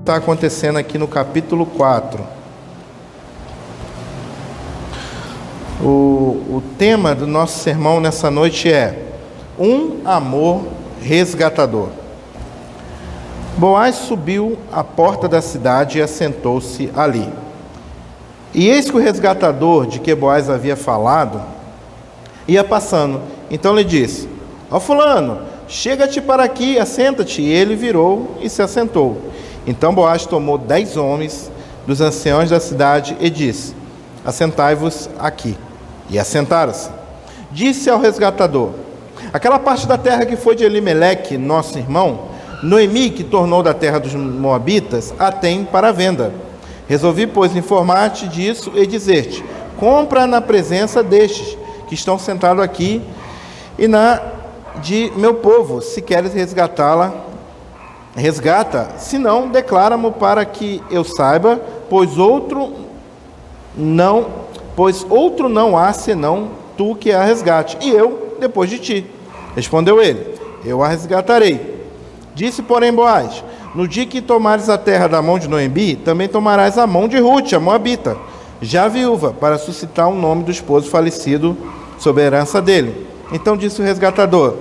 está acontecendo aqui no capítulo 4. O tema do nosso sermão nessa noite é um amor resgatador. Boaz subiu à porta da cidade e assentou-se ali. E eis que o resgatador de que Boaz havia falado ia passando. Então lhe disse: ó fulano, chega-te para aqui, assenta-te. E ele virou e se assentou. Então Boaz tomou 10 homens dos anciãos da cidade e disse: assentai-vos aqui. E assentaram-se. Disse ao resgatador: aquela parte da terra que foi de Elimeleque, nosso irmão, Noemi, que tornou da terra dos Moabitas, a tem para venda. Resolvi, pois, informar-te disso e dizer-te: compra na presença destes que estão sentados aqui e na de meu povo. Se queres resgatá-la, resgata, se não, declara-mo para que eu saiba, pois outro não há senão tu que a resgate, e eu depois de ti. Respondeu ele: eu a resgatarei. Disse, porém, Boaz: no dia que tomares a terra da mão de Noemi, também tomarás a mão de Rute, a moabita, já viúva, para suscitar o nome do esposo falecido sob a herança dele. Então disse o resgatador: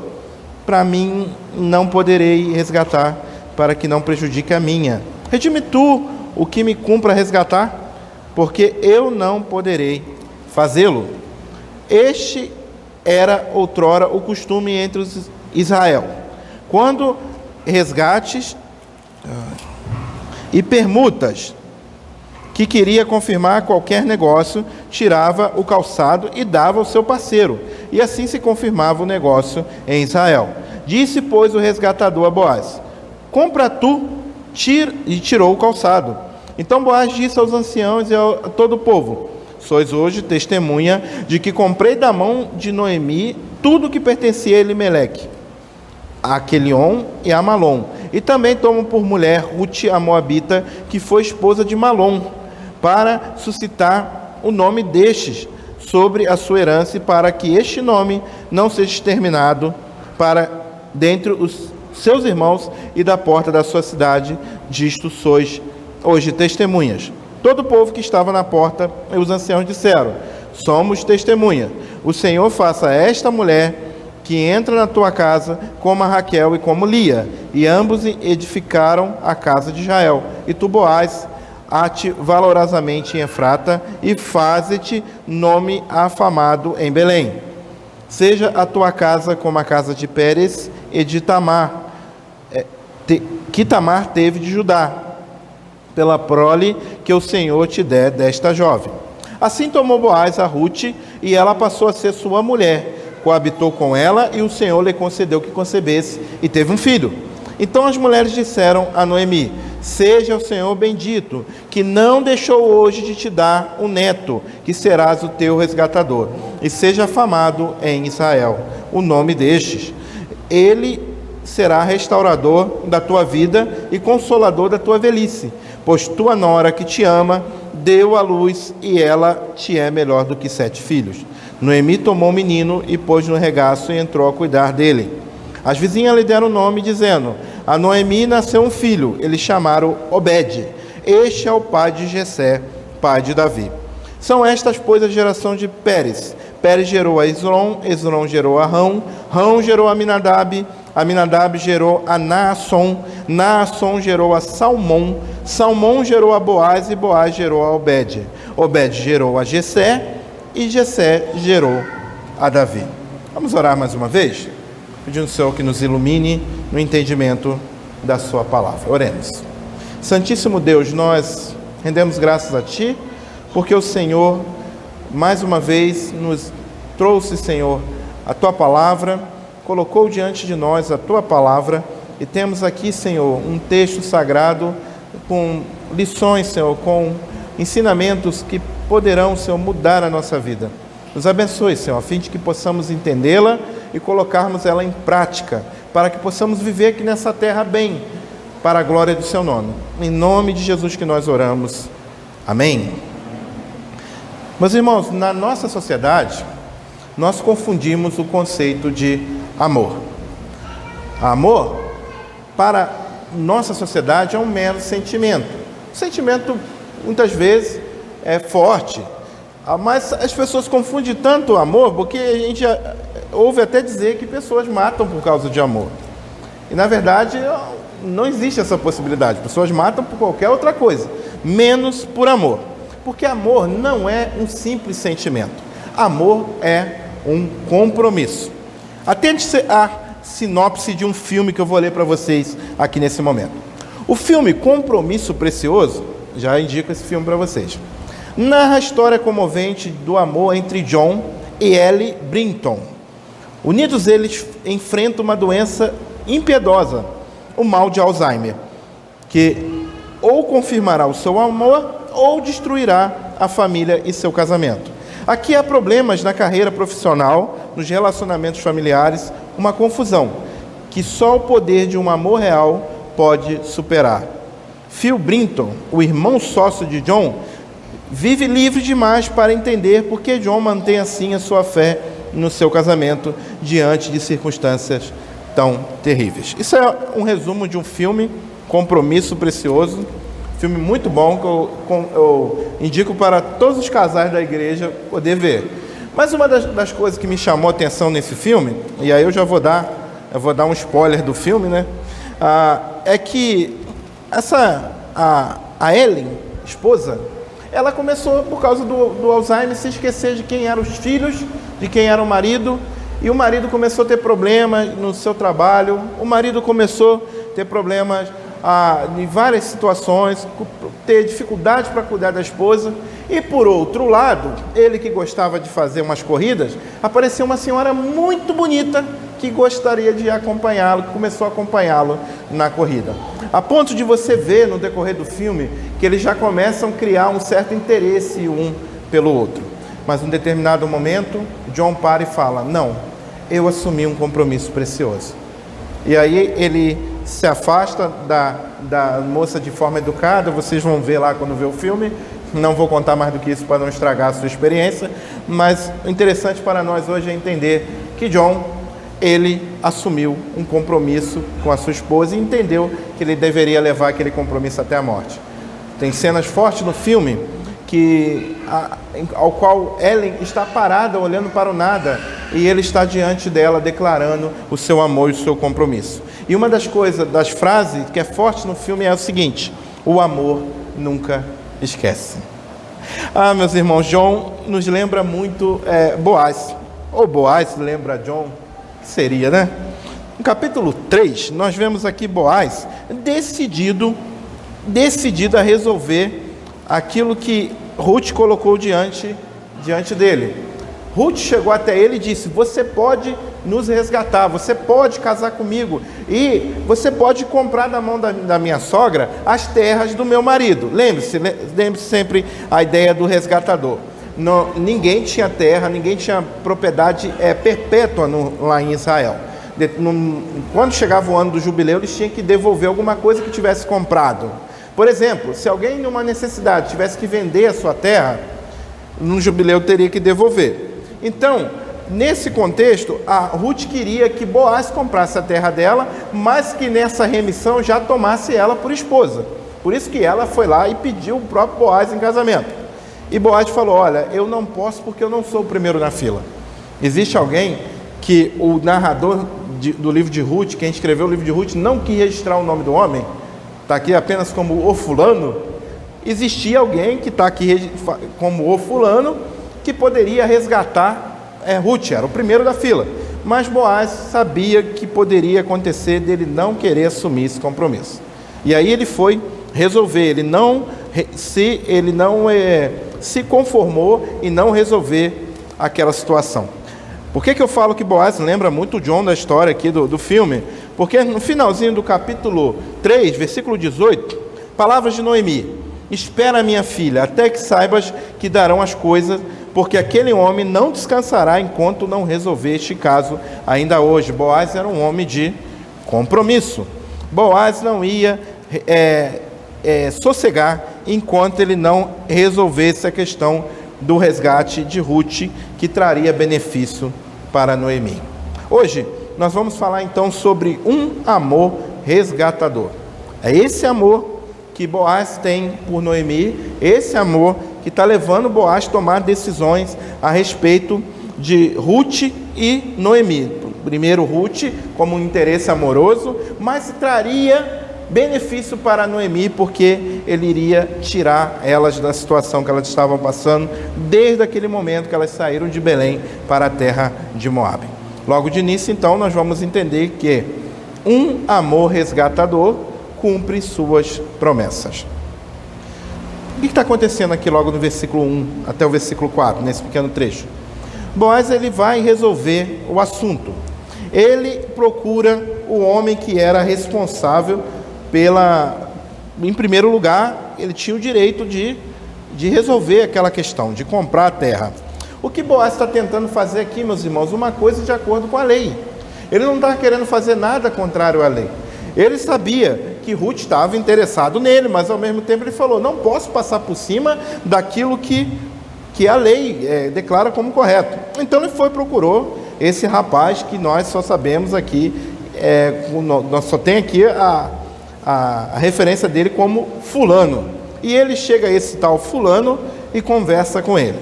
para mim não poderei resgatar, para que não prejudique a minha. Redime tu o que me cumpra resgatar, porque eu não poderei fazê-lo. Este era outrora o costume entre os Israel. Quando resgates e permutas que queria confirmar qualquer negócio, tirava o calçado e dava ao seu parceiro, e assim se confirmava o negócio em Israel. Disse, pois, o resgatador a Boaz: compra tu, e tirou o calçado. Então Boaz disse aos anciãos e a todo o povo: sois hoje testemunha de que comprei da mão de Noemi tudo que pertencia a Elimeleque, a Quelion e a Malom, e também tomo por mulher Rute, a moabita, que foi esposa de Malom, para suscitar o nome destes sobre a sua herança, e para que este nome não seja exterminado para dentre os seus irmãos e da porta da sua cidade. Disto sois hoje testemunhas. Todo o povo que estava na porta e os anciãos disseram: somos testemunha. O Senhor faça a esta mulher que entra na tua casa como a Raquel e como Lia, e ambos edificaram a casa de Israel. E tu, Boaz, ate valorosamente em Efrata, e faze-te nome afamado em Belém. Seja a tua casa como a casa de Pérez e de Tamar, que Tamar teve de Judá, pela prole que o Senhor te der desta jovem. Assim tomou Boaz a Rute, e ela passou a ser sua mulher. Coabitou com ela, e o Senhor lhe concedeu que concebesse, e teve um filho. Então as mulheres disseram a Noemi: seja o Senhor bendito, que não deixou hoje de te dar um neto, que serás o teu resgatador, e seja afamado em Israel o nome destes. Ele será restaurador da tua vida e consolador da tua velhice, pois tua nora que te ama deu à luz, e ela te é melhor do que 7 filhos. Noemi tomou o menino e pôs no regaço e entrou a cuidar dele. As vizinhas lhe deram o nome, dizendo: a Noemi nasceu um filho. Eles chamaram Obed. Este é o pai de Jessé, pai de Davi. São estas, pois, a geração de Pérez. Pérez gerou a Esrom, Esrom gerou a Rão, Rão gerou a Aminadab, Aminadab gerou a Naasson, Naasson gerou a Salmão, Salmão gerou a Boaz, e Boaz gerou a Obed. Obed gerou a Jessé, e Jessé gerou a Davi. Vamos orar mais uma vez, pedindo ao Senhor que nos ilumine no entendimento da sua palavra. Oremos. Santíssimo Deus, nós rendemos graças a Ti, porque o Senhor, mais uma vez, nos trouxe, Senhor, a Tua palavra, colocou diante de nós a Tua palavra, e temos aqui, Senhor, um texto sagrado com lições, Senhor, com ensinamentos que poderão, Senhor, mudar a nossa vida. Nos abençoe, Senhor, a fim de que possamos entendê-la e colocarmos ela em prática, para que possamos viver aqui nessa terra bem, para a glória do Seu nome. Em nome de Jesus que nós oramos. Amém. Meus irmãos, na nossa sociedade, nós confundimos o conceito de amor. Amor, para nossa sociedade é um mero sentimento. O sentimento, muitas vezes, é forte, mas as pessoas confundem tanto o amor, porque a gente já ouve até dizer que pessoas matam por causa de amor. E, na verdade, não existe essa possibilidade. Pessoas matam por qualquer outra coisa, menos por amor. Porque amor não é um simples sentimento. Amor é um compromisso. Atente a sinopse de um filme que eu vou ler para vocês aqui nesse momento. O filme Compromisso Precioso, já indico esse filme para vocês, narra a história comovente do amor entre John e Ellie Brinton. Unidos, eles enfrentam uma doença impiedosa, o mal de Alzheimer, que ou confirmará o seu amor ou destruirá a família e seu casamento. Aqui há problemas na carreira profissional, nos relacionamentos familiares, uma confusão que só o poder de um amor real pode superar. Phil Brinton, o irmão sócio de John, vive livre demais para entender por que John mantém assim a sua fé no seu casamento diante de circunstâncias tão terríveis. Isso é um resumo de um filme, Compromisso Precioso, filme muito bom que eu indico para todos os casais da igreja poder ver. Mas uma das coisas que me chamou a atenção nesse filme, e aí eu vou dar um spoiler do filme, né? É que a Ellen, esposa, ela começou, por causa do Alzheimer, se esquecer de quem eram os filhos, de quem era o marido, e o marido começou a ter problemas no seu trabalho, o marido começou a ter problemas em várias situações, ter dificuldade para cuidar da esposa, e por outro lado, ele que gostava de fazer umas corridas, apareceu uma senhora muito bonita que gostaria de acompanhá-lo, que começou a acompanhá-lo na corrida. A ponto de você ver no decorrer do filme que eles já começam a criar um certo interesse um pelo outro. Mas em um determinado momento, John para e fala: não, eu assumi um compromisso precioso. E aí ele se afasta da moça de forma educada, vocês vão ver lá quando ver o filme, não vou contar mais do que isso para não estragar a sua experiência, mas o interessante para nós hoje é entender que John, ele assumiu um compromisso com a sua esposa e entendeu que ele deveria levar aquele compromisso até a morte. Tem cenas fortes no filme ao qual Ellen está parada olhando para o nada e ele está diante dela declarando o seu amor e o seu compromisso. E uma das frases que é forte no filme é o seguinte: o amor nunca esquece. Meus irmãos, John nos lembra muito Boaz. Ou Boaz lembra John, que seria, né? No capítulo 3, nós vemos aqui Boaz decidido a resolver aquilo que Ruth colocou diante dele. Ruth chegou até ele e disse: você pode nos resgatar, você pode casar comigo e você pode comprar da mão da minha sogra as terras do meu marido. Lembre-se sempre a ideia do resgatador. Ninguém tinha terra, ninguém tinha propriedade perpétua lá em Israel. Quando chegava o ano do jubileu, eles tinham que devolver alguma coisa que tivesse comprado. Por exemplo, se alguém numa necessidade tivesse que vender a sua terra, no jubileu teria que devolver. Então, nesse contexto, a Ruth queria que Boaz comprasse a terra dela, mas que nessa remissão já tomasse ela por esposa. Por isso que ela foi lá e pediu o próprio Boaz em casamento. E Boaz falou: olha, eu não posso porque eu não sou o primeiro na fila. Existe alguém que o narrador do livro de Ruth, quem escreveu o livro de Ruth, não quis registrar o nome do homem, está aqui apenas como o fulano. Existia alguém que está aqui como o fulano, que poderia resgatar Ruth, era o primeiro da fila. Mas Boaz sabia que poderia acontecer dele não querer assumir esse compromisso. E aí ele foi resolver, ele não se conformou em não resolver aquela situação. Por que eu falo que Boaz lembra muito o John da história aqui do filme? Porque no finalzinho do capítulo 3, versículo 18, palavras de Noemi: espera, minha filha, até que saibas que darão as coisas, porque aquele homem não descansará enquanto não resolver este caso ainda hoje. Boaz era um homem de compromisso. Boaz não ia sossegar enquanto ele não resolvesse a questão do resgate de Ruth, que traria benefício para Noemi. Hoje nós vamos falar então sobre um amor resgatador. É esse amor que Boaz tem por Noemi, esse amor que está levando Boaz a tomar decisões a respeito de Ruth e Noemi. Primeiro Ruth como um interesse amoroso, mas traria benefício para Noemi, porque ele iria tirar elas da situação que elas estavam passando, desde aquele momento que elas saíram de Belém para a terra de Moabe. Logo de início, então, nós vamos entender que um amor resgatador cumpre suas promessas. O que está acontecendo aqui logo no versículo 1 até o versículo 4, nesse pequeno trecho? Boaz, ele vai resolver o assunto. Ele procura o homem que era responsável em primeiro lugar, ele tinha o direito de resolver aquela questão, de comprar a terra. O que Boaz está tentando fazer aqui, meus irmãos, uma coisa de acordo com a lei. Ele não está querendo fazer nada contrário à lei. Ele sabia que Ruth estava interessado nele, mas ao mesmo tempo ele falou, não posso passar por cima daquilo que a lei declara como correto. Então ele procurou esse rapaz que nós só sabemos aqui, nós só tem aqui a referência dele como fulano. E ele chega a esse tal fulano e conversa com ele.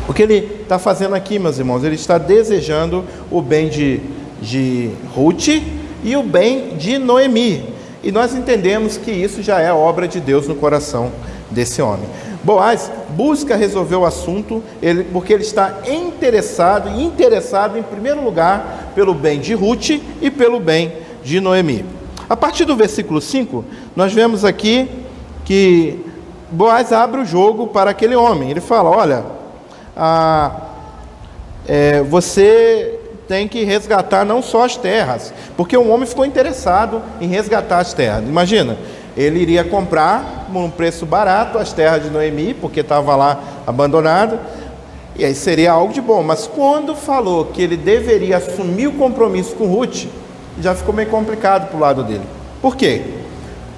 O que ele está fazendo aqui, meus irmãos? Ele está desejando o bem de Ruth e o bem de Noemi. E nós entendemos que isso já é obra de Deus no coração desse homem. Boaz busca resolver o assunto, porque ele está interessado em primeiro lugar pelo bem de Ruth e pelo bem de Noemi. A partir do versículo 5, nós vemos aqui que Boaz abre o jogo para aquele homem. Ele fala, olha, você tem que resgatar não só as terras, porque o homem ficou interessado em resgatar as terras. Imagina, ele iria comprar por um preço barato as terras de Noemi, porque estava lá abandonado, e aí seria algo de bom. Mas quando falou que ele deveria assumir o compromisso com Ruth, já ficou meio complicado para o lado dele. Por quê?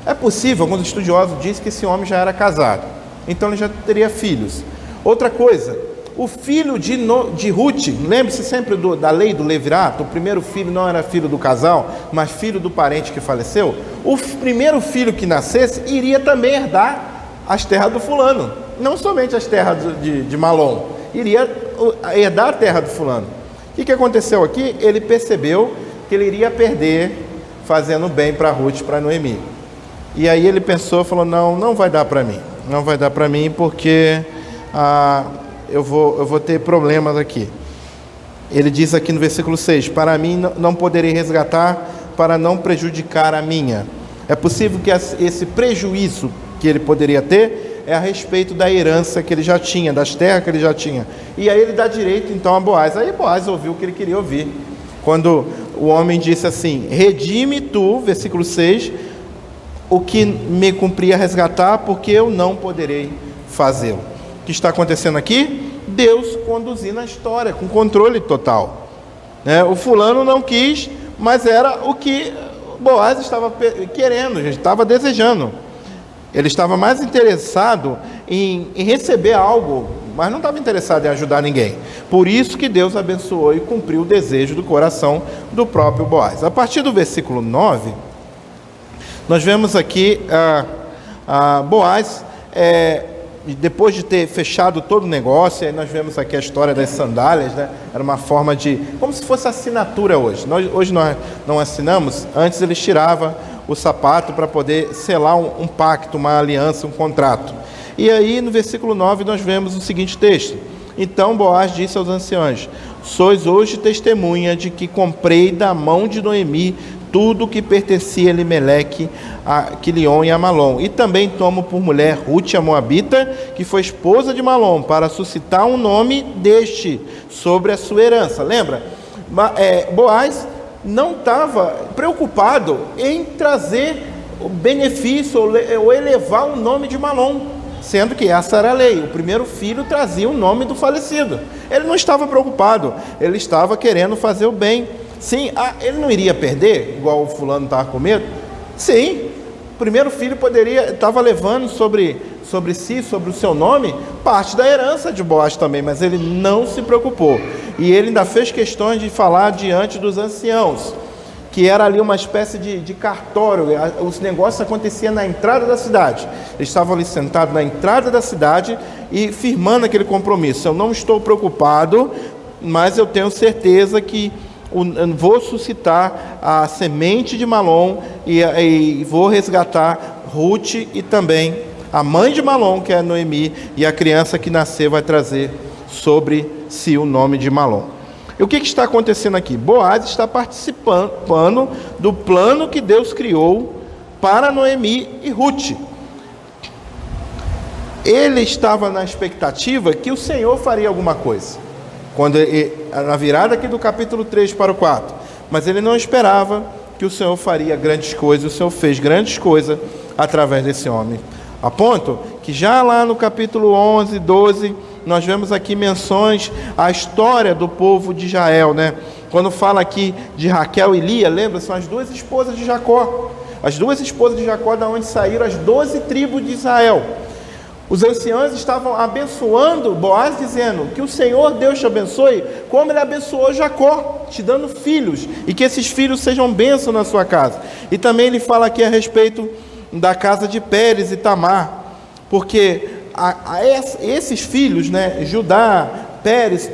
É possível, alguns estudiosos dizem que esse homem já era casado, então ele já teria filhos. Outra coisa, o filho de Ruth, lembre-se sempre da lei do levirato, o primeiro filho não era filho do casal, mas filho do parente que faleceu. O primeiro filho que nascesse iria também herdar as terras do fulano, não somente as terras de Malom, iria herdar a terra do fulano. O que aconteceu aqui? Ele percebeu que ele iria perder fazendo bem para Ruth e para Noemi. E aí ele pensou, falou, não vai dar para mim. Não vai dar para mim porque eu vou ter problemas aqui. Ele diz aqui no versículo 6, para mim não poderei resgatar para não prejudicar a minha. É possível que esse prejuízo que ele poderia ter é a respeito da herança que ele já tinha, das terras que ele já tinha. E aí ele dá direito então a Boaz. Aí Boaz ouviu o que ele queria ouvir. Quando o homem disse assim, redime tu, versículo 6, o que me cumpria resgatar, porque eu não poderei fazê-lo. O que está acontecendo aqui? Deus conduzindo a história, com controle total. O fulano não quis, mas era o que Boaz estava querendo, estava desejando. Ele estava mais interessado em receber algo, mas não estava interessado em ajudar ninguém. Por isso que Deus abençoou e cumpriu o desejo do coração do próprio Boaz. A partir do versículo 9, nós vemos aqui Boaz, depois de ter fechado todo o negócio, aí nós vemos aqui a história das sandálias, né? Era uma forma como se fosse assinatura hoje. Hoje nós não assinamos, antes eles tiravam o sapato para poder selar um pacto, uma aliança, um contrato. E aí no versículo 9 nós vemos o seguinte texto: então Boaz disse aos anciãos, sois hoje testemunha de que comprei da mão de Noemi tudo que pertencia a Elimeleque, a Quilion e a Malom, e também tomo por mulher Ruth a Moabita, que foi esposa de Malom, para suscitar um nome deste sobre a sua herança. Lembra? Boaz não estava preocupado em trazer o benefício ou elevar o nome de Malom, sendo que essa era a lei. O primeiro filho trazia o nome do falecido. Ele não estava preocupado, ele estava querendo fazer o bem. Sim, ele não iria perder, igual o fulano estava com medo? Sim, o primeiro filho estava levando sobre si, sobre o seu nome, parte da herança de Boaz também, mas ele não se preocupou. E ele ainda fez questões de falar diante dos anciãos. que era ali uma espécie de cartório. Os negócios aconteciam na entrada da cidade. Eles estavam ali sentados na entrada da cidade e firmando aquele compromisso. Eu não estou preocupado, mas eu tenho certeza que vou suscitar a semente de Malom e vou resgatar Ruth e também a mãe de Malom, que é Noemi, e a criança que nascer vai trazer sobre si o nome de Malom. E o que está acontecendo aqui? Boaz está participando do plano que Deus criou para Noemi e Ruth. Ele estava na expectativa que o Senhor faria alguma coisa, na virada aqui do capítulo 3 para o 4, mas ele não esperava que o Senhor faria grandes coisas. O Senhor fez grandes coisas através desse homem, a ponto que já lá no capítulo 11, 12, nós vemos aqui menções à história do povo de Israel, né? Quando fala aqui de Raquel e Lia, lembra? São as duas esposas de Jacó. As duas esposas de Jacó, da onde saíram as 12 tribos de Israel. Os anciãos estavam abençoando Boaz, dizendo que o Senhor Deus te abençoe, como ele abençoou Jacó, te dando filhos, e que esses filhos sejam bênção na sua casa. E também ele fala aqui a respeito da casa de Pérez e Tamar, porque esses filhos, né, Judá, Pérez,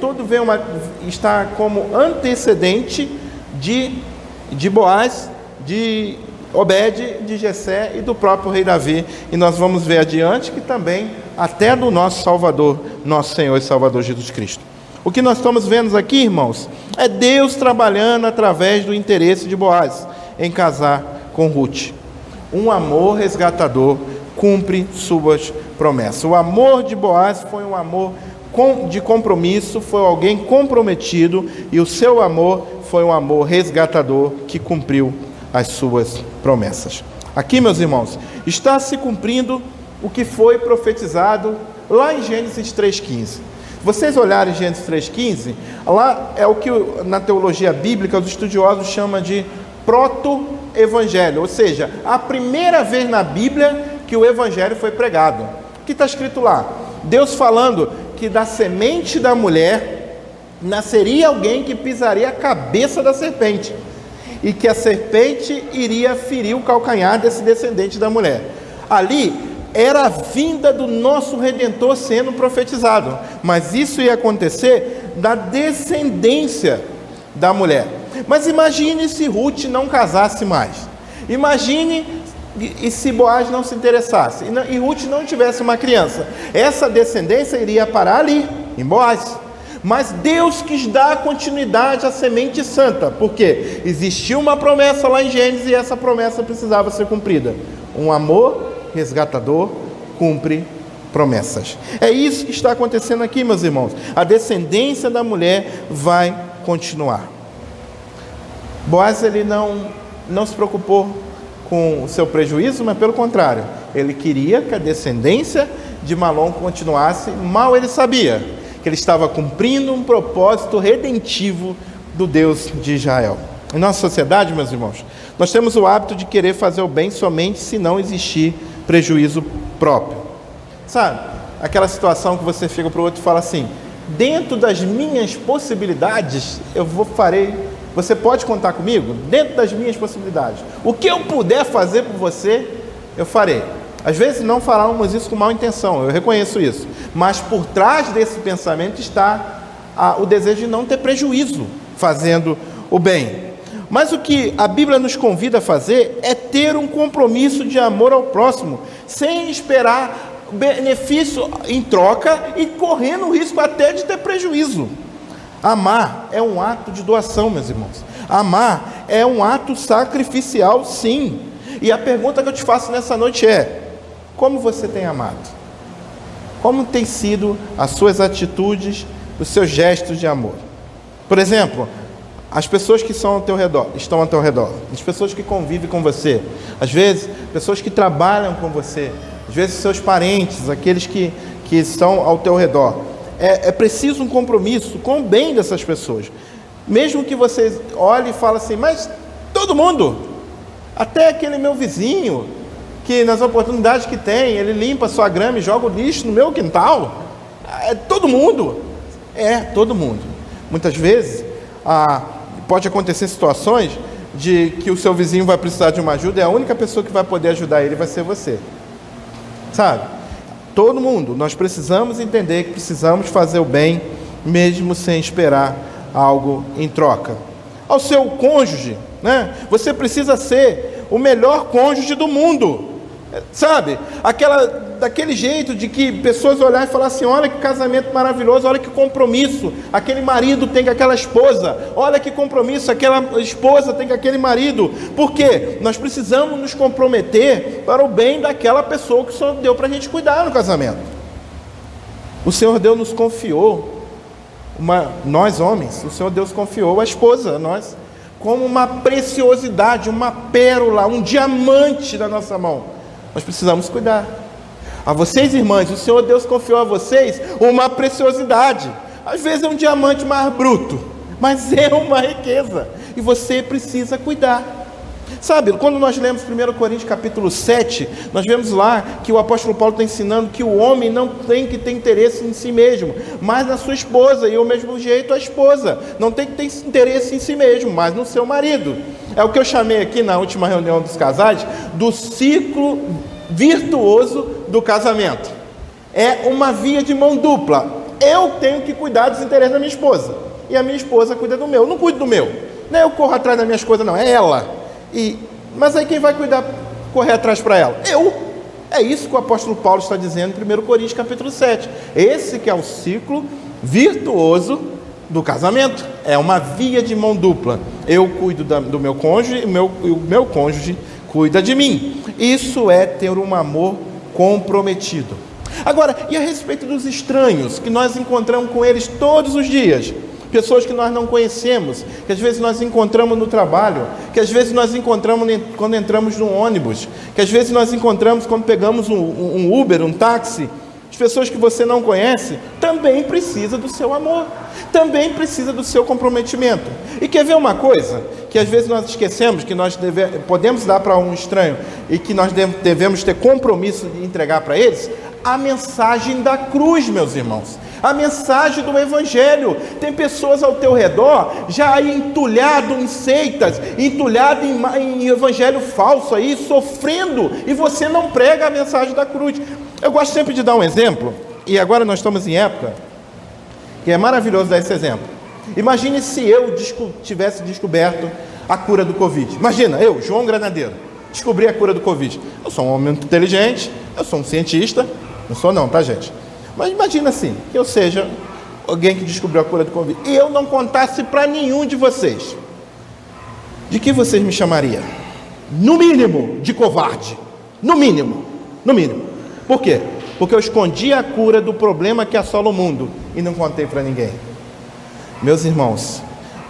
está como antecedente de Boaz, de Obed, de Jessé e do próprio rei Davi. E nós vamos ver adiante que também até do nosso Salvador, nosso Senhor e Salvador Jesus Cristo. O que nós estamos vendo aqui, irmãos, é Deus trabalhando através do interesse de Boaz em casar com Ruth. Um amor resgatador cumpre suas promessas. O amor de Boaz foi um amor de compromisso, foi alguém comprometido, e o seu amor foi um amor resgatador que cumpriu as suas promessas. Aqui, meus irmãos, está se cumprindo o que foi profetizado lá em Gênesis 3,15. Vocês olharem Gênesis 3,15, lá é o que na teologia bíblica os estudiosos chamam de proto-evangelho, ou seja, a primeira vez na Bíblia que o evangelho foi pregado. O que está escrito lá? Deus falando que da semente da mulher nasceria alguém que pisaria a cabeça da serpente, e que a serpente iria ferir o calcanhar desse descendente da mulher. Ali era a vinda do nosso Redentor sendo profetizado, mas isso ia acontecer da descendência da mulher. Mas imagine se Ruth não casasse mais. Imagine se Boaz não se interessasse e Ruth não tivesse uma criança. Essa descendência iria parar ali, em Boaz. Mas Deus quis dar continuidade à semente santa, porque existia uma promessa lá em Gênesis e essa promessa precisava ser cumprida. Um amor resgatador cumpre promessas. É isso que está acontecendo aqui, meus irmãos. A descendência da mulher vai continuar. Boaz, ele não se preocupou com o seu prejuízo, mas pelo contrário, ele queria que a descendência de Malom continuasse. Mal ele sabia que ele estava cumprindo um propósito redentivo do Deus de Israel. Em nossa sociedade, meus irmãos, nós temos o hábito de querer fazer o bem somente se não existir prejuízo próprio. Sabe, aquela situação que você fica para o outro e fala assim: dentro das minhas possibilidades, farei. Você pode contar comigo? Dentro das minhas possibilidades. O que eu puder fazer por você, eu farei. Às vezes não falamos isso com má intenção, eu reconheço isso. Mas por trás desse pensamento está o desejo de não ter prejuízo fazendo o bem. Mas o que a Bíblia nos convida a fazer é ter um compromisso de amor ao próximo, sem esperar benefício em troca e correndo o risco até de ter prejuízo. Amar é um ato de doação, meus irmãos. Amar é um ato sacrificial, sim. E a pergunta que eu te faço nessa noite é: como você tem amado? Como tem sido as suas atitudes, os seus gestos de amor? Por exemplo, as pessoas que estão ao teu redor, as pessoas que convivem com você, às vezes, pessoas que trabalham com você, às vezes seus parentes, aqueles que estão ao teu redor. É preciso um compromisso com o bem dessas pessoas. Mesmo que você olhe e fale assim: mas todo mundo, até aquele meu vizinho, que nas oportunidades que tem, ele limpa a sua grama e joga o lixo no meu quintal. Todo mundo. Todo mundo. Muitas vezes pode acontecer situações de que o seu vizinho vai precisar de uma ajuda, e a única pessoa que vai poder ajudar ele vai ser você. Sabe? Todo mundo, nós precisamos entender que precisamos fazer o bem, mesmo sem esperar algo em troca. Ao seu cônjuge, né? Você precisa ser o melhor cônjuge do mundo. Sabe? Daquele jeito de que pessoas olharem e falar assim: olha que casamento maravilhoso, olha que compromisso aquele marido tem com aquela esposa, olha que compromisso aquela esposa tem com aquele marido. Por quê? Nós precisamos nos comprometer para o bem daquela pessoa que o Senhor deu para a gente cuidar no casamento. O Senhor Deus nos confiou, nós homens, o Senhor Deus confiou a esposa a nós, como uma preciosidade, uma pérola, um diamante na nossa mão. Nós precisamos cuidar. A vocês, irmãs, o Senhor Deus confiou a vocês uma preciosidade. Às vezes é um diamante mais bruto, mas é uma riqueza, e você precisa cuidar. Sabe, quando nós lemos 1 Coríntios capítulo 7, nós vemos lá que o apóstolo Paulo está ensinando que o homem não tem que ter interesse em si mesmo, mas na sua esposa, e ao mesmo jeito a esposa não tem que ter interesse em si mesmo, mas no seu marido. É o que eu chamei aqui na última reunião dos casais do ciclo virtuoso do casamento. É uma via de mão dupla. Eu tenho que cuidar dos interesses da minha esposa, e a minha esposa cuida do meu. Eu não cuido do meu, não é eu corro atrás das minhas coisas, não, é ela. Mas aí quem vai correr atrás para ela? Eu. É isso que o apóstolo Paulo está dizendo em 1 Coríntios capítulo 7. Esse que é o ciclo virtuoso do casamento. É uma via de mão dupla. Eu cuido do meu cônjuge, e o meu cônjuge cuida de mim. Isso é ter um amor comprometido. Agora, e a respeito dos estranhos, que nós encontramos com eles todos os dias? Pessoas que nós não conhecemos, que às vezes nós encontramos no trabalho, que às vezes nós encontramos quando entramos no ônibus, que às vezes nós encontramos quando pegamos um Uber, um táxi. As pessoas que você não conhece também precisa do seu amor, também precisa do seu comprometimento. E quer ver uma coisa que às vezes nós esquecemos, que nós podemos dar para um estranho e que nós devemos ter compromisso de entregar para eles? A mensagem da cruz, meus irmãos, a mensagem do Evangelho. Tem pessoas ao teu redor já entulhado em seitas, entulhado em evangelho falso aí, sofrendo, e você não prega a mensagem da cruz. Eu gosto sempre de dar um exemplo, e agora nós estamos em época que é maravilhoso dar esse exemplo. Imagine se eu tivesse descoberto a cura do Covid. Imagina, eu, João Granadeiro, descobri a cura do Covid. Eu sou um homem muito inteligente, eu sou um cientista, não sou não, tá, gente? Mas imagina assim, que eu seja alguém que descobriu a cura do Covid e eu não contasse para nenhum de vocês. De que vocês me chamariam? No mínimo, de covarde. No mínimo. Por quê? Porque eu escondi a cura do problema que assola o mundo e não contei para ninguém. Meus irmãos,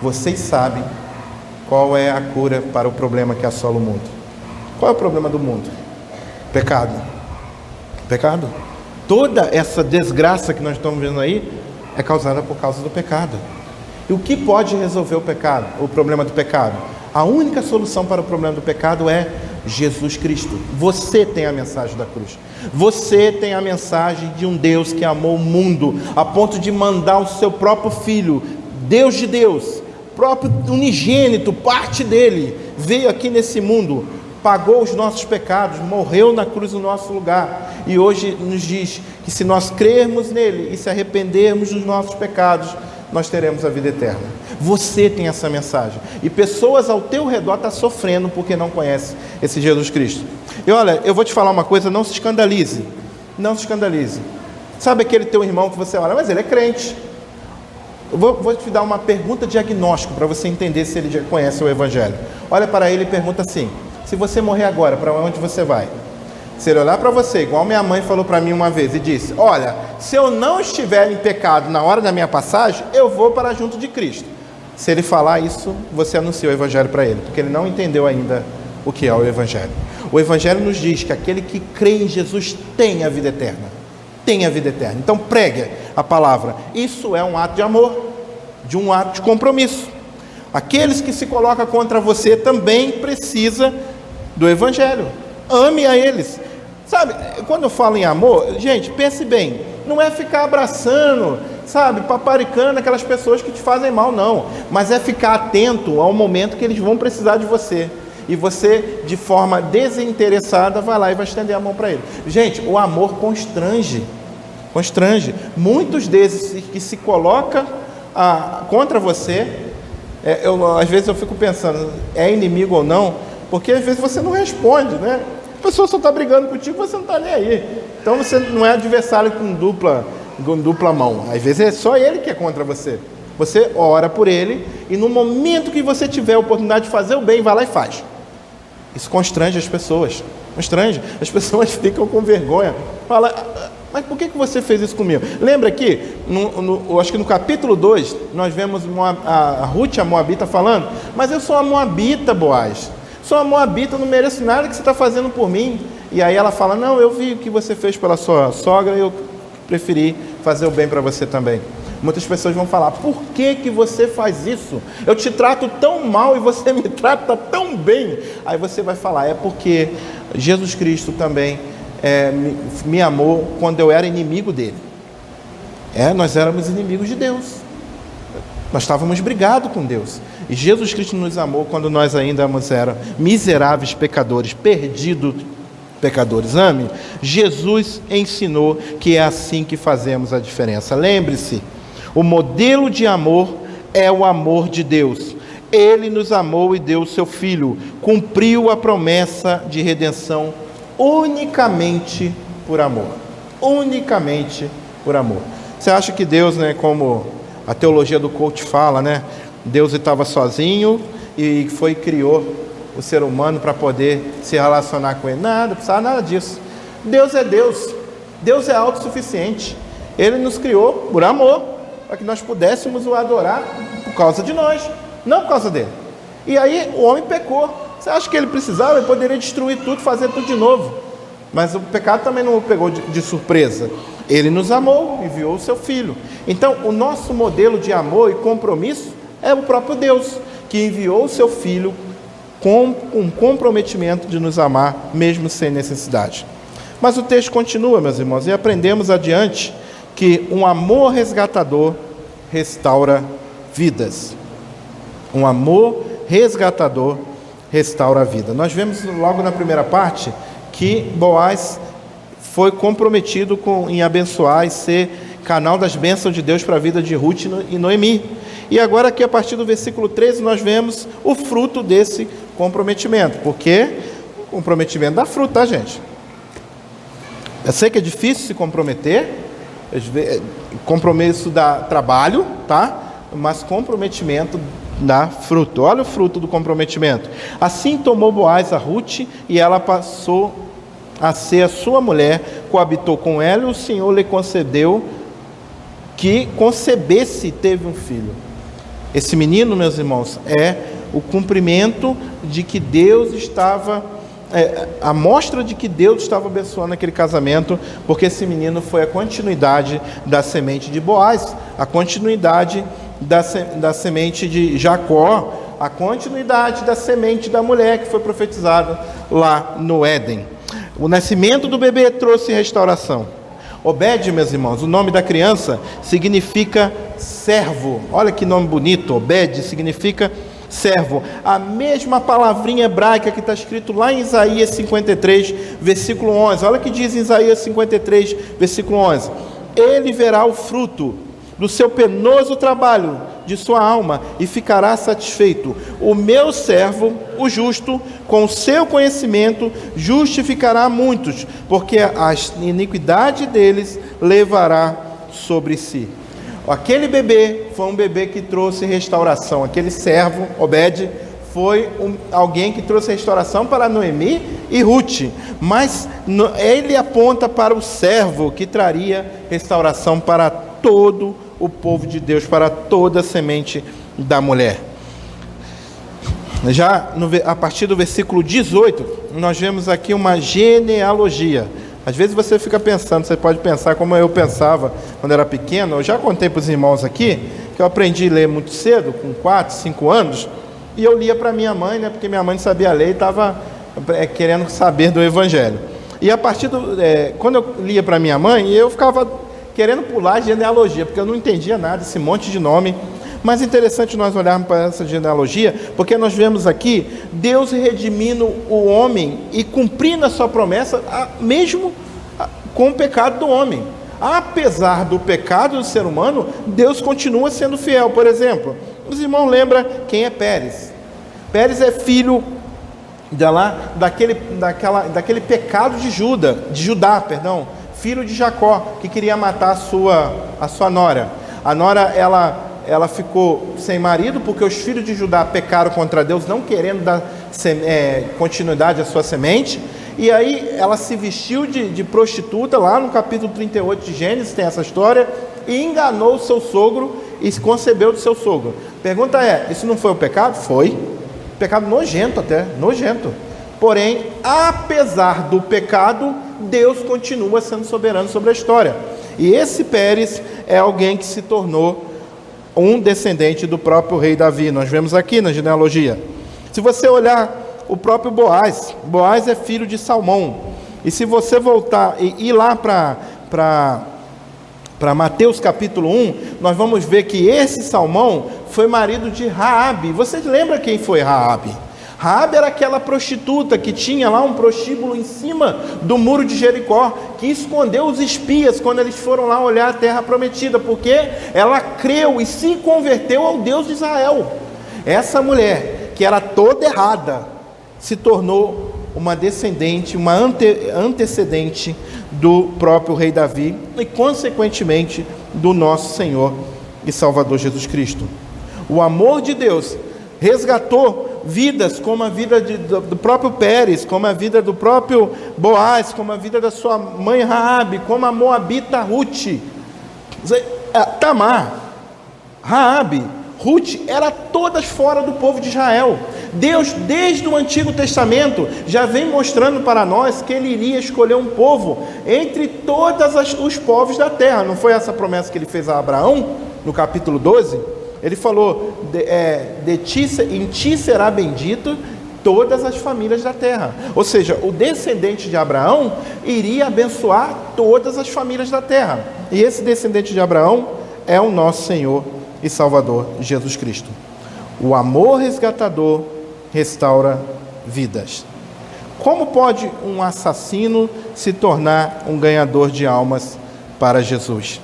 vocês sabem qual é a cura para o problema que assola o mundo. Qual é o problema do mundo? Pecado. Pecado. Toda essa desgraça que nós estamos vendo aí é causada por causa do pecado. E o que pode resolver o pecado, o problema do pecado? A única solução para o problema do pecado é Jesus Cristo. Você tem a mensagem da cruz. Você tem a mensagem de um Deus que amou o mundo a ponto de mandar o seu próprio Filho, Deus de Deus, próprio unigênito, parte dele, veio aqui nesse mundo, pagou os nossos pecados, morreu na cruz no nosso lugar, e hoje nos diz que se nós crermos nele e se arrependermos dos nossos pecados, nós teremos a vida eterna. Você tem essa mensagem, e pessoas ao teu redor estão sofrendo porque não conhecem esse Jesus Cristo. E olha, eu vou te falar uma coisa, não se escandalize, não se escandalize. Sabe aquele teu irmão que você olha, mas ele é crente. Eu vou te dar uma pergunta diagnóstico para você entender se ele já conhece o Evangelho. Olha para ele e pergunta assim: se você morrer agora, para onde você vai? Se ele olhar para você, igual minha mãe falou para mim uma vez, e disse: olha, se eu não estiver em pecado na hora da minha passagem, eu vou para junto de Cristo. Se ele falar isso, você anuncia o Evangelho para ele, porque ele não entendeu ainda o que é o Evangelho. O Evangelho nos diz que aquele que crê em Jesus tem a vida eterna. Tem a vida eterna. Então pregue a palavra. Isso é um ato de amor, de um ato de compromisso. Aqueles que se colocam contra você também precisa do Evangelho. Ame a eles. Sabe, quando eu falo em amor, gente, pense bem, não é ficar abraçando sabe, paparicando aquelas pessoas que te fazem mal, não. Mas é ficar atento ao momento que eles vão precisar de você. E você, de forma desinteressada, vai lá e vai estender a mão para ele. Gente, o amor constrange. Muitos desses que se colocam contra você, às vezes eu fico pensando, é inimigo ou não? Porque às vezes você não responde, né? A pessoa só está brigando contigo, você não está nem aí. Então você não é adversário com dupla mão. Às vezes é só ele que é contra você. Você ora por ele e no momento que você tiver a oportunidade de fazer o bem, vai lá e faz. Isso constrange as pessoas. As pessoas ficam com vergonha. Fala, mas por que você fez isso comigo? Lembra que, acho que no capítulo 2, nós vemos a Ruth, a Moabita, falando, mas eu sou a Moabita, Boaz. Sou a Moabita, não mereço nada que você está fazendo por mim. E aí ela fala, não, eu vi o que você fez pela sua sogra e eu preferi fazer o bem para você também. Muitas pessoas vão falar, por que você faz isso? Eu te trato tão mal e você me trata tão bem. Aí você vai falar, é porque Jesus Cristo também me amou quando eu era inimigo dele. Nós éramos inimigos de Deus. Nós estávamos brigados com Deus. E Jesus Cristo nos amou quando nós ainda éramos miseráveis pecadores, perdidos pecadores. Ame. Jesus ensinou que é assim que fazemos a diferença. Lembre-se, o modelo de amor é o amor de Deus. Ele nos amou e deu o seu Filho. Cumpriu a promessa de redenção unicamente por amor. Unicamente por amor. Você acha que Deus, como a teologia do coach fala, Deus estava sozinho e criou o ser humano para poder se relacionar com ele? Nada, não precisava nada disso. Deus é Deus. Deus é autossuficiente. Ele nos criou por amor, para que nós pudéssemos o adorar por causa de nós, não por causa dele. E aí o homem pecou. Você acha que ele precisava? Ele poderia destruir tudo, fazer tudo de novo. Mas o pecado também não o pegou de surpresa. Ele nos amou, enviou o seu Filho. Então, o nosso modelo de amor e compromisso é o próprio Deus, que enviou o seu Filho com um comprometimento de nos amar, mesmo sem necessidade. Mas o texto continua, meus irmãos, e aprendemos adiante que um amor resgatador restaura vidas. Um amor resgatador restaura a vida. Nós vemos logo na primeira parte que Boaz foi comprometido em abençoar e ser canal das bênçãos de Deus para a vida de Ruth e Noemi. E agora aqui a partir do versículo 13 nós vemos o fruto desse comprometimento. Porque o comprometimento dá fruto, tá, gente? Eu sei que é difícil se comprometer, compromisso dá trabalho, tá? Mas comprometimento dá fruto. Olha o fruto do comprometimento. Assim tomou Boaz a Ruth e ela passou a ser a sua mulher, coabitou com ela e o Senhor lhe concedeu que concebesse e teve um filho. Esse menino, meus irmãos, é o cumprimento de que Deus estava, a mostra de que Deus estava abençoando aquele casamento, porque esse menino foi a continuidade da semente de Boaz, a continuidade da semente de Jacó, a continuidade da semente da mulher que foi profetizada lá no Éden. O nascimento do bebê trouxe restauração. Obed, meus irmãos, o nome da criança significa servo. Olha que nome bonito, Obed significa servo. A mesma palavrinha hebraica que está escrito lá em Isaías 53, versículo 11. Olha o que diz em Isaías 53, versículo 11. Ele verá o fruto do seu penoso trabalho, de sua alma, e ficará satisfeito. O meu servo, o justo, com o seu conhecimento, justificará muitos, porque a iniquidade deles levará sobre si. Aquele bebê foi um bebê que trouxe restauração. Aquele servo, Obed, foi alguém que trouxe restauração para Noemi e Ruth. Mas ele aponta para o servo que traria restauração para todo o povo de Deus, para toda a semente da mulher. Já a partir do versículo 18, nós vemos aqui uma genealogia. Às vezes você fica pensando, você pode pensar como eu pensava quando era pequeno. Eu já contei para os irmãos aqui que eu aprendi a ler muito cedo, com 4, 5 anos, e eu lia para minha mãe, porque minha mãe não sabia ler e estava querendo saber do Evangelho. E a partir quando eu lia para minha mãe, eu ficava querendo pular a genealogia, porque eu não entendia nada, esse monte de nome. Mas é interessante nós olharmos para essa genealogia, porque nós vemos aqui Deus redimindo o homem e cumprindo a sua promessa, mesmo com o pecado do homem. Apesar do pecado do ser humano, Deus continua sendo fiel. Por exemplo, os irmãos lembram quem é Pérez? Pérez é filho daquele pecado de Judá, filho de Jacó, que queria matar a sua nora. A nora, ela ficou sem marido, porque os filhos de Judá pecaram contra Deus, não querendo dar continuidade à sua semente. E aí ela se vestiu de prostituta, lá no capítulo 38 de Gênesis tem essa história, e enganou o seu sogro e concebeu do seu sogro. Pergunta é, isso não foi o pecado? Foi. Pecado nojento até, nojento. Porém, apesar do pecado, Deus continua sendo soberano sobre a história. E esse Pérez é alguém que se tornou um descendente do próprio rei Davi. Nós vemos aqui na genealogia. Se você olhar o próprio Boaz é filho de Salmão. E se você voltar e ir lá para Mateus capítulo 1, nós vamos ver que esse Salmão foi marido de Raabe. Vocês lembram quem foi Raabe? Raabe era aquela prostituta que tinha lá um prostíbulo em cima do muro de Jericó, que escondeu os espias quando eles foram lá olhar a terra prometida, porque ela creu e se converteu ao Deus de Israel. Essa mulher, que era toda errada, se tornou uma descendente, uma antecedente do próprio rei Davi e, consequentemente, do nosso Senhor e Salvador Jesus Cristo. O amor de Deus resgatou vidas, como a vida do próprio Pérez, como a vida do próprio Boaz, como a vida da sua mãe Raabe, como a moabita Ruth, Tamar, Raabe, Ruth, era todas fora do povo de Israel. Deus, desde o Antigo Testamento, já vem mostrando para nós que Ele iria escolher um povo entre todos os povos da terra. Não foi essa promessa que Ele fez a Abraão, no capítulo 12? Ele falou, em ti será bendito todas as famílias da terra. Ou seja, o descendente de Abraão iria abençoar todas as famílias da terra. E esse descendente de Abraão é o nosso Senhor e Salvador Jesus Cristo. O amor resgatador restaura vidas. Como pode um assassino se tornar um ganhador de almas para Jesus?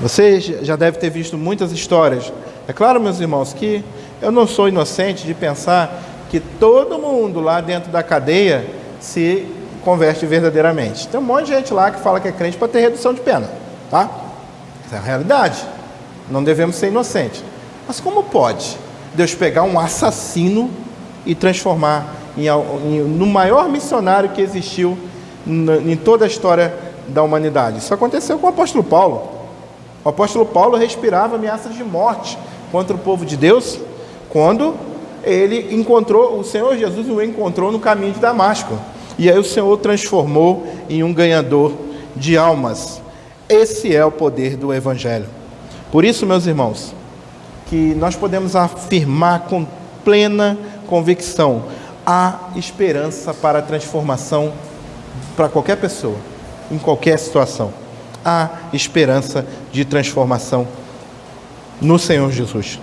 Você já deve ter visto muitas histórias. É claro, meus irmãos, que eu não sou inocente de pensar que todo mundo lá dentro da cadeia se converte verdadeiramente. Tem um monte de gente lá que fala que é crente para ter redução de pena, tá? Essa é a realidade. Não devemos ser inocentes. Mas como pode Deus pegar um assassino e transformar no maior missionário que existiu em toda a história da humanidade? Isso aconteceu com o apóstolo Paulo. O apóstolo Paulo respirava ameaças de morte contra o povo de Deus quando ele encontrou, o Senhor Jesus o encontrou no caminho de Damasco. E aí o Senhor o transformou em um ganhador de almas. Esse é o poder do Evangelho. Por isso, meus irmãos, que nós podemos afirmar com plena convicção: há esperança para a transformação para qualquer pessoa, em qualquer situação. Há esperança de transformação no Senhor Jesus.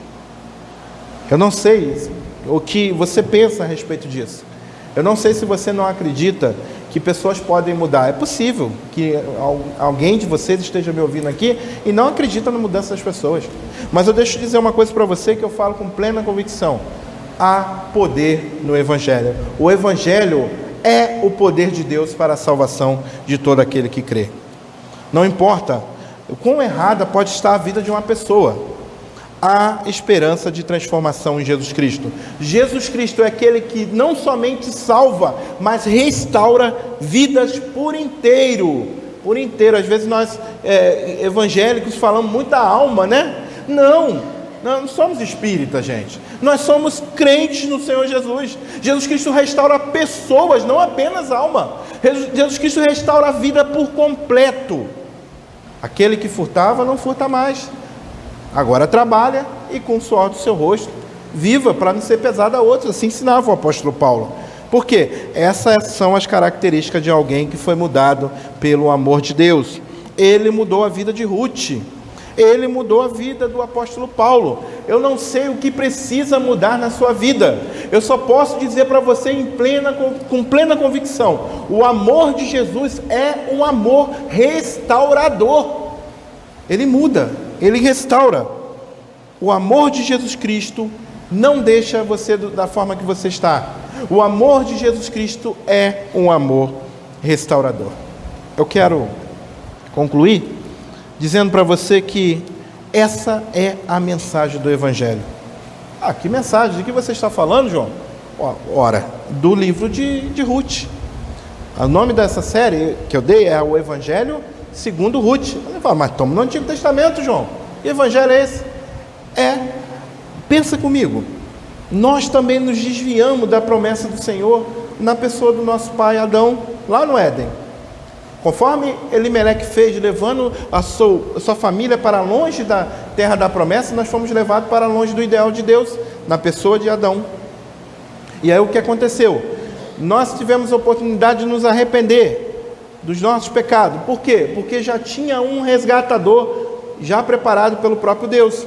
Eu não sei o que você pensa a respeito disso. Eu não sei se você não acredita que pessoas podem mudar. É possível que alguém de vocês esteja me ouvindo aqui e não acredita na mudança das pessoas. Mas eu deixo dizer uma coisa para você que eu falo com plena convicção: há poder no Evangelho. O Evangelho é o poder de Deus para a salvação de todo aquele que crê. Não importa o quão errada pode estar a vida de uma pessoa, há esperança de transformação em Jesus Cristo. Jesus Cristo é aquele que não somente salva, mas restaura vidas por inteiro. Por inteiro. Às vezes nós evangélicos falamos muito da alma, né? Não somos espíritas, gente. Nós somos crentes no Senhor Jesus. Jesus Cristo restaura pessoas, não apenas alma. Jesus Cristo restaura a vida por completo. Aquele que furtava não furta mais. Agora trabalha e com o suor do seu rosto viva para não ser pesado a outros. Assim ensinava o apóstolo Paulo. Por quê? Essas são as características de alguém que foi mudado pelo amor de Deus. Ele mudou a vida de Ruth. Ele mudou a vida do apóstolo Paulo. Eu não sei o que precisa mudar na sua vida. Eu só posso dizer para você com plena convicção: o amor de Jesus é um amor restaurador. Ele muda, ele restaura. O amor de Jesus Cristo não deixa você da forma que você está. O amor de Jesus Cristo é um amor restaurador. Eu quero concluir dizendo para você que essa é a mensagem do Evangelho. Que mensagem? De que você está falando, João? Ora, do livro de Ruth. O nome dessa série que eu dei é o Evangelho segundo Ruth. Eu falo, mas estamos no Antigo Testamento, João. Que evangelho é esse? Pensa comigo. Nós também nos desviamos da promessa do Senhor na pessoa do nosso pai Adão, lá no Éden. Conforme Elimeleque fez, levando a sua família para longe da terra da promessa, nós fomos levados para longe do ideal de Deus, na pessoa de Adão. E aí o que aconteceu? Nós tivemos a oportunidade de nos arrepender dos nossos pecados. Por quê? Porque já tinha um resgatador já preparado pelo próprio Deus.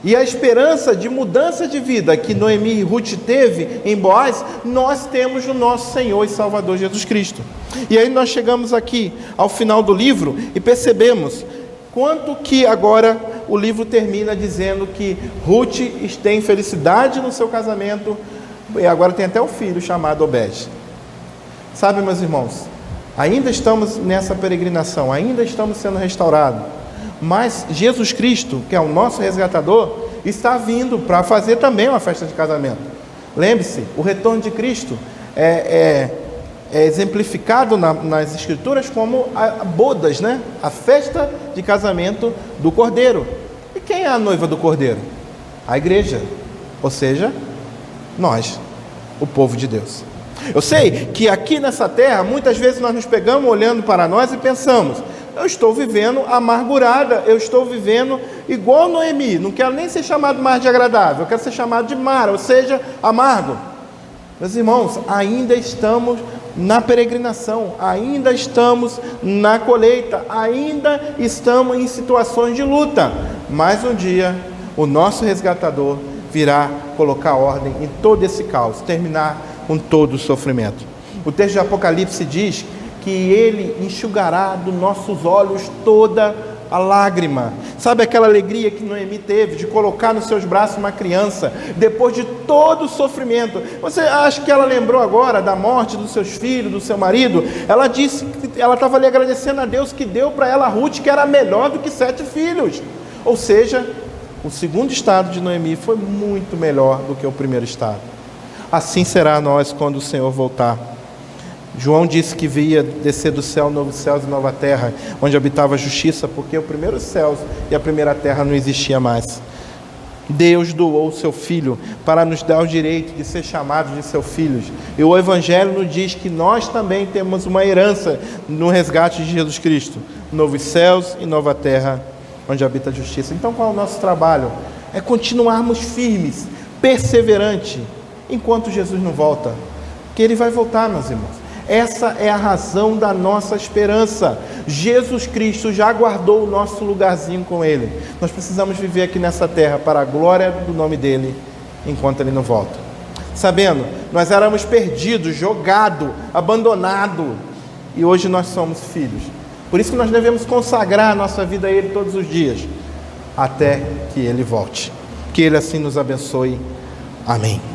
E a esperança de mudança de vida que Noemi e Ruth teve em Boaz, nós temos no nosso Senhor e Salvador Jesus Cristo. E aí nós chegamos aqui ao final do livro e percebemos quanto que agora o livro termina dizendo que Ruth tem felicidade no seu casamento e agora tem até um filho chamado Obed. Sabe, meus irmãos, ainda estamos nessa peregrinação, ainda estamos sendo restaurados. Mas Jesus Cristo, que é o nosso resgatador, está vindo para fazer também uma festa de casamento. Lembre-se, o retorno de Cristo é exemplificado nas Escrituras como bodas, né? A festa de casamento do Cordeiro. E quem é a noiva do Cordeiro? A igreja, ou seja, nós, o povo de Deus. Eu sei que aqui nessa terra, muitas vezes nós nos pegamos olhando para nós e pensamos: eu estou vivendo amargurada, eu estou vivendo igual Noemi, não quero nem ser chamado mais de agradável, eu quero ser chamado de Mara, ou seja, amargo. Meus irmãos, ainda estamos na peregrinação, ainda estamos na colheita, ainda estamos em situações de luta, mas um dia o nosso resgatador virá colocar ordem em todo esse caos, terminar com todo o sofrimento. O texto de Apocalipse diz que Ele enxugará dos nossos olhos toda a lágrima. Sabe aquela alegria que Noemi teve de colocar nos seus braços uma criança, depois de todo o sofrimento? Você acha que ela lembrou agora da morte dos seus filhos, do seu marido? Ela disse que ela estava ali agradecendo a Deus que deu para ela Ruth, que era melhor do que 7 filhos. Ou seja, o segundo estado de Noemi foi muito melhor do que o primeiro estado. Assim será nós quando o Senhor voltar. João disse que via descer do céu novos céus e nova terra, onde habitava a justiça, porque o primeiro céu e a primeira terra não existia mais. Deus doou o seu Filho para nos dar o direito de ser chamados de seus filhos. E o Evangelho nos diz que nós também temos uma herança no resgate de Jesus Cristo. Novos céus e nova terra, onde habita a justiça. Então qual é o nosso trabalho? É continuarmos firmes, perseverantes, enquanto Jesus não volta. Porque Ele vai voltar, meus irmãos. Essa é a razão da nossa esperança. Jesus Cristo já guardou o nosso lugarzinho com Ele. Nós precisamos viver aqui nessa terra para a glória do nome dEle, enquanto Ele não volta. Sabendo, nós éramos perdidos, jogados, abandonados, e hoje nós somos filhos. Por isso que nós devemos consagrar a nossa vida a Ele todos os dias, até que Ele volte. Que Ele assim nos abençoe. Amém.